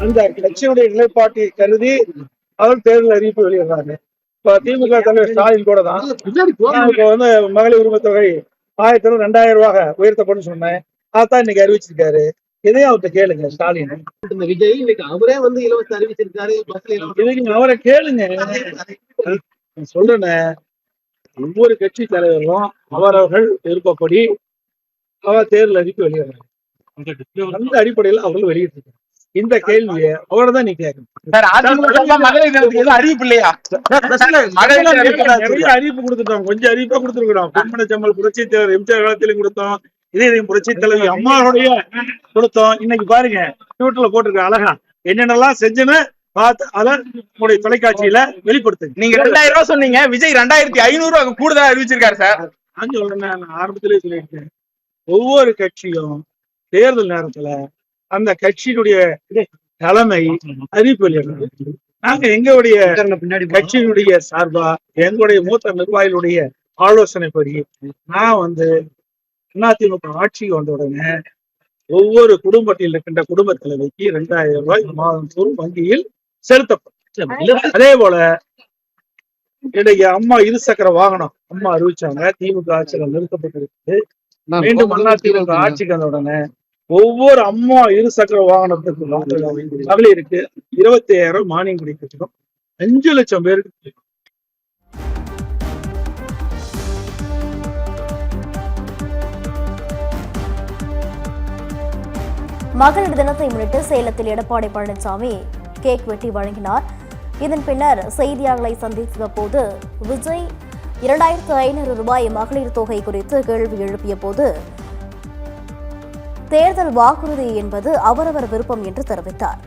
அந்த கட்சியுடைய நிலைப்பாட்டை கருதி அவர் தேர்தல் அறிவிப்பு வெளியிடுறாங்க. இப்ப திமுக தலைவர் ஸ்டாலின் கூட தான் இப்ப மகளிர் உரிமை தொகை 2000 ரூபாய் உயர்த்தப்படும் சொன்னேன். அதான் இன்னைக்கு அறிவிச்சிருக்காரு. இதையும் அவர்கிட்ட கேளுங்க ஸ்டாலின். விஜய் இன்னைக்கு அவரே இலவச அறிவிச்சிருக்காரு. இதுக்கு அவரை கேளுங்க. சொல்றேன், ஒவ்வொரு கட்சி தலைவரும் அவரவர்கள் விருப்பப்படி அவர் தேர்தல் அறிவிப்பு வெளியிடுறாங்க. அந்த அடிப்படையில் அவர்கள் வெளியிட்டிருக்காங்க. இந்த கேள்வியை அவரை தான் நீ கேட்கணும். அறிவிப்பு இல்லையா? நிறைய அறிவிப்பு கொடுத்துட்டோம். கொஞ்சம் அறிவிப்பா கொடுத்துருக்கோம். பொன்மன செம்மல் புரட்சி தலைவர் எம்ஜிஆர் காலத்திலும் கொடுத்தோம். இதே புரட்சி தலைவி அம்மாவுடைய கொடுத்தோம். இன்னைக்கு பாருங்க ட்விட்டர்ல போட்டிருக்க அழகா என்னென்னலாம் செஞ்சுன்னு பார்த்து அதை உங்களுடைய தொலைக்காட்சியில வெளிப்படுத்துங்க. நீங்க 2000 ரூபாய் சொன்னீங்க, விஜய் 2500 ரூபாய் கூடுதலா அறிவிச்சிருக்காரு சார். நான் சொல்றேன், நான் ஆரம்பத்திலே சொல்லியிருக்கேன், ஒவ்வொரு கட்சியும் தேர்தல் நேரத்துல அந்த கட்சியினுடைய தலைமை அறிவிப்பு வெளியிடுறது. நாங்க எங்களுடைய கட்சியினுடைய சார்பா எங்களுடைய மூத்த நிர்வாகிகளுடைய ஆலோசனைப்படி நான் அதிமுக ஆட்சிக்கு வந்த உடனே ஒவ்வொரு குடும்பத்தில் இருக்கின்ற குடும்ப தலைவிக்கு 2000 ரூபாய் மாதம் தோறும் வங்கியில் செலுத்தப்படும். அதே போல இன்றைக்கு அம்மா இருசக்கர வாகனம் அம்மா அறிவிச்சாங்க. திமுக ஆட்சியில் நிறுத்தப்பட்டிருக்கு. மீண்டும் அதிமுக ஆட்சிக்கு வந்த உடனே ஒவ்வொரு அம்மா இருசக்கர வாகனத்துக்கு மகளிருக்கு 25,000 மானியம் கிடைக்கும். 5 லட்சம் பேருக்கு. மகளிர் தினத்தை முன்னிட்டு சேலத்தில் எடப்பாடி பழனிசாமி கேக் வெட்டி வழங்கினார். இதன் பின்னர் செய்தியாளர்களை சந்தித்த போது விஜய் 2500 ரூபாய் மகளிர் தொகை குறித்து கேள்வி எழுப்பிய போது தேர்தல் வாக்குறுதி என்பது அவரவர் விருப்பம் என்று தெரிவித்தார்.